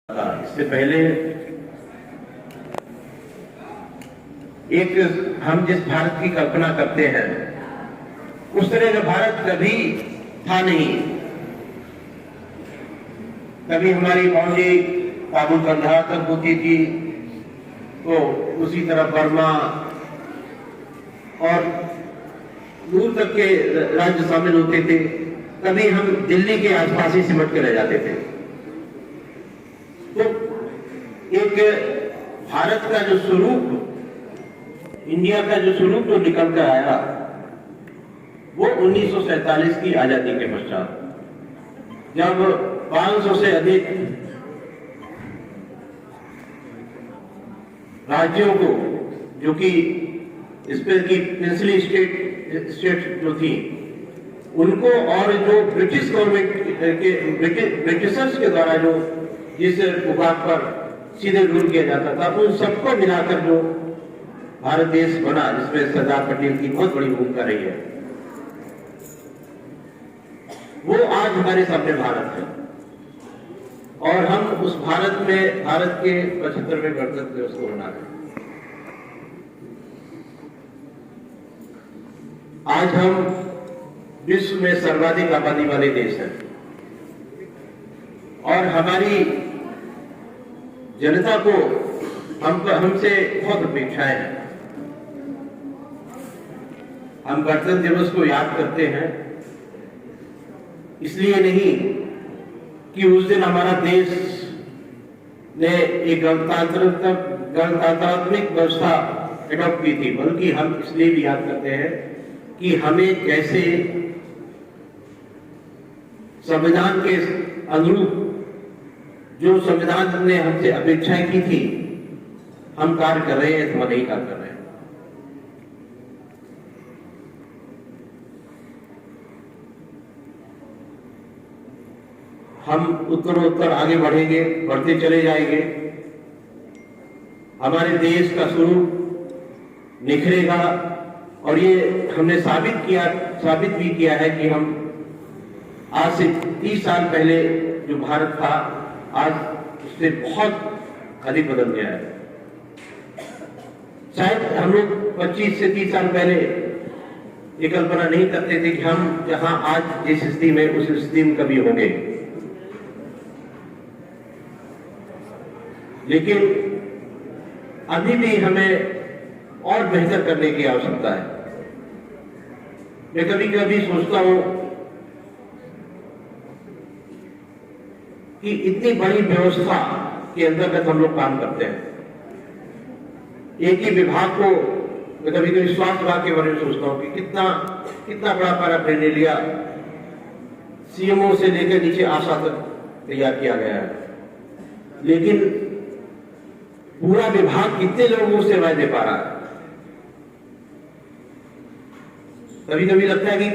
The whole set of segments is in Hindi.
इससे पहले एक हम जिस भारत की कल्पना करते हैं उस तरह का भारत कभी था नहीं। कभी हमारी बाउंड्री काबुल कंधार तक होती थी, तो उसी तरह बर्मा और दूर तक के राज्य शामिल होते थे। कभी हम दिल्ली के आसपास ही सिमट के रह जाते थे। तो एक भारत का जो स्वरूप, इंडिया का जो स्वरूप जो निकल कर आया वो 1947 की आजादी के पश्चात, जब 500 से अधिक राज्यों को, जो कि इसमें की प्रिंसली स्टेट जो थी उनको, और जो ब्रिटिश गवर्नमेंट के ब्रिटिशर्स के द्वारा जो जिस मुकाम पर सीधे रूल किया जाता था, उन सबको मिलाकर जो भारत देश बना, जिसमें सरदार पटेल की बहुत बड़ी भूमिका रही है, वो आज हमारे सामने भारत है। और हम उस भारत में, भारत के 75वें गणतंत्र दिवस को मना रहे हैं। आज हम विश्व में सर्वाधिक आबादी वाले देश हैं और हमारी जनता को हमसे बहुत अपेक्षाएं हैं। हम गणतंत्र दिवस को याद करते हैं इसलिए नहीं कि उस दिन हमारा देश ने एक गणतांत्रिक व्यवस्था एडॉप्ट की थी, बल्कि हम इसलिए भी याद करते हैं कि हमें कैसे संविधान के अनुरूप, जो संविधान ने हमसे अपेक्षाएं की थी, हम कार्य कर रहे हैं अथवा नहीं कार्य कर रहे हैं। हम उत्तरोत्तर आगे बढ़ेंगे, बढ़ते चले जाएंगे। हमारे देश का स्वरूप निखरेगा और ये हमने साबित भी किया है कि हम आज से 30 साल पहले जो भारत था, आज उससे बहुत अधिक बदल गया है। शायद हम लोग 25 से 30 साल पहले ये कल्पना नहीं करते थे कि हम जहां आज जिस स्थिति में, उस स्थिति में कभी होंगे। लेकिन अभी भी हमें और बेहतर करने की आवश्यकता है। मैं कभी कभी सोचता हूं कि इतनी बड़ी व्यवस्था के अंतर्गत हम लोग काम करते हैं। एक ही विभाग को, मैं कभी कभी स्वास्थ्य विभाग के बारे में सोचता हूं कि कितना बड़ा पैराफेरनेलिया सीएमओ से लेकर नीचे आशा तक तैयार किया गया है, लेकिन पूरा विभाग कितने लोगों को सेवाएं दे पा रहा है। कभी कभी लगता है कि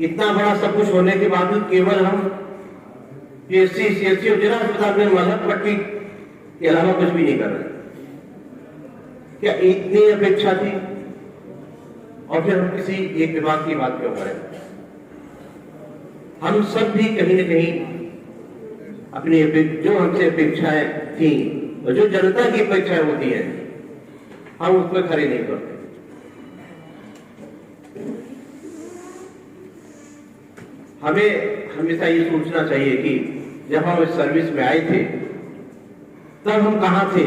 इतना बड़ा सब कुछ होने के बावजूद केवल हम पीएचसी, सीएचसी और जिला अस्पताल में मलहम पट्टी के अलावा कुछ भी नहीं कर रहे। क्या इतनी अपेक्षा थी और फिर हम किसी एक विभाग की बात क्यों करें? हम सब भी कहीं न कहीं अपनी जो हमसे अपेक्षाएं थी और जो जनता की अपेक्षाएं होती हैं, हम उस पर खरे नहीं करते। हमें हमेशा ये सोचना चाहिए कि जब हम इस सर्विस में आए थे तब हम कहां थे